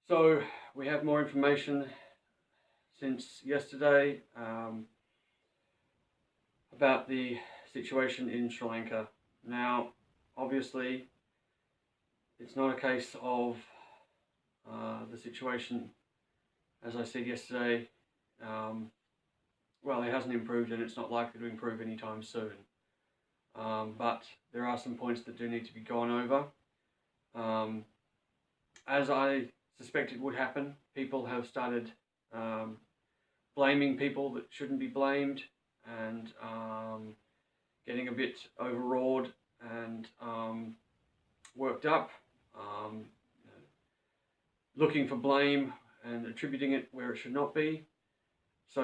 So we have more information since yesterday about the situation in Sri Lanka. Now, obviously, it's not a case of the situation, as I said yesterday, well, it hasn't improved and it's not likely to improve anytime soon. But there are some points that do need to be gone over. As I suspected would happen, people have started blaming people that shouldn't be blamed, and getting a bit overawed and worked up, looking for blame and attributing it where it should not be. So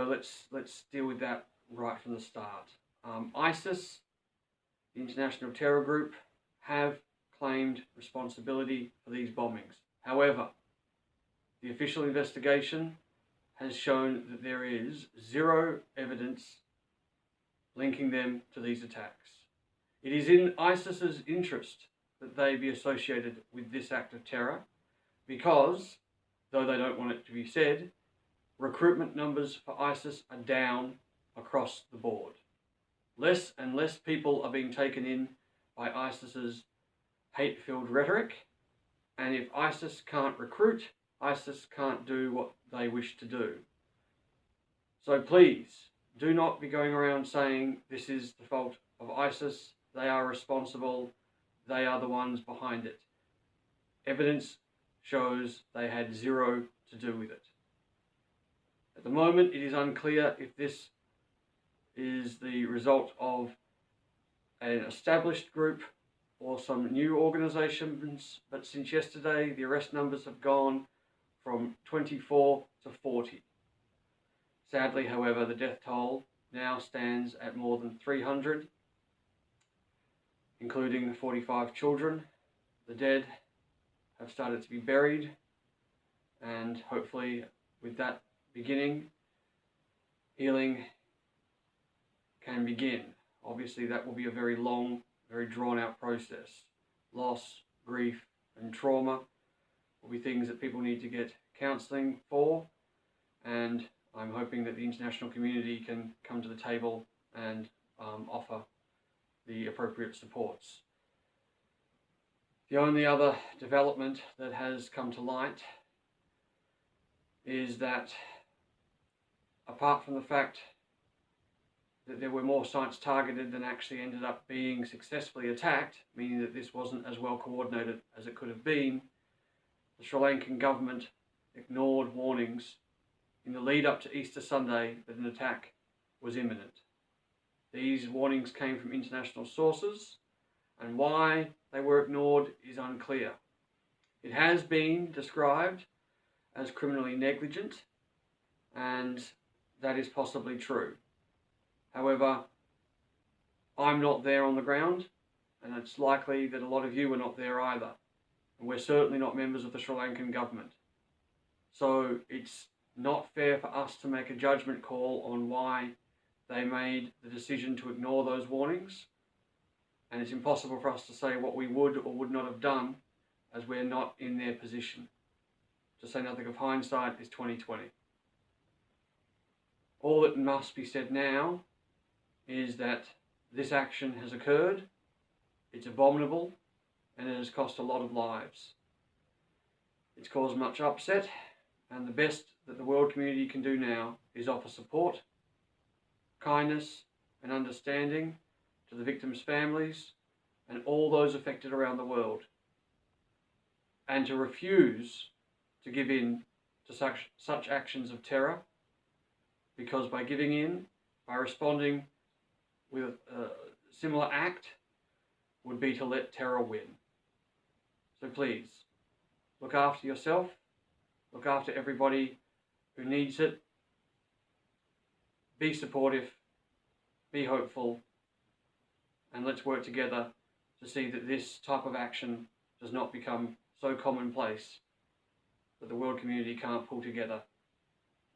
let's deal with that right from the start. ISIS, the international terror group, have claimed responsibility for these bombings. However, the official investigation has shown that there is zero evidence linking them to these attacks. It is in ISIS's interest that they be associated with this act of terror because, though they don't want it to be said, recruitment numbers for ISIS are down across the board. Less and less people are being taken in by ISIS's hate-filled rhetoric, and if ISIS can't recruit, ISIS can't do what they wish to do. So please, do not be going around saying this is the fault of ISIS, they are responsible, they are the ones behind it. Evidence shows they had zero to do with it. At the moment, it is unclear if this is the result of an established group or some new organisations, but since yesterday, the arrest numbers have gone from 24 to 40. Sadly, however, the death toll now stands at more than 300, including 45 children. The dead have started to be buried, and hopefully with that beginning, healing can begin. Obviously, that will be a very long, very drawn-out process. Loss, grief, and trauma will be things that people need to get counselling for, and I'm hoping that the international community can come to the table and offer the appropriate supports. The only other development that has come to light is that, apart from the fact that there were more sites targeted than actually ended up being successfully attacked, meaning that this wasn't as well coordinated as it could have been, the Sri Lankan government ignored warnings in the lead up to Easter Sunday that an attack was imminent. These warnings came from international sources, and why they were ignored is unclear. It has been described as criminally negligent, and that is possibly true. However, I'm not there on the ground, and it's likely that a lot of you are not there either. And we're certainly not members of the Sri Lankan government. So it's not fair for us to make a judgment call on why they made the decision to ignore those warnings. And it's impossible for us to say what we would or would not have done, as we're not in their position. To say nothing of hindsight is 2020. All that must be said now is that this action has occurred, it's abominable, and it has cost a lot of lives. It's caused much upset, and the best that the world community can do now is offer support, kindness, and understanding to the victims' families and all those affected around the world, and to refuse to give in to such actions of terror, because by giving in, by responding with a similar act, would be to let terror win. So please, look after yourself, look after everybody who needs it, be supportive, be hopeful, and let's work together to see that this type of action does not become so commonplace that the world community can't pull together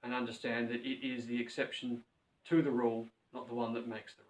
and understand that it is the exception to the rule, not the one that makes the rule.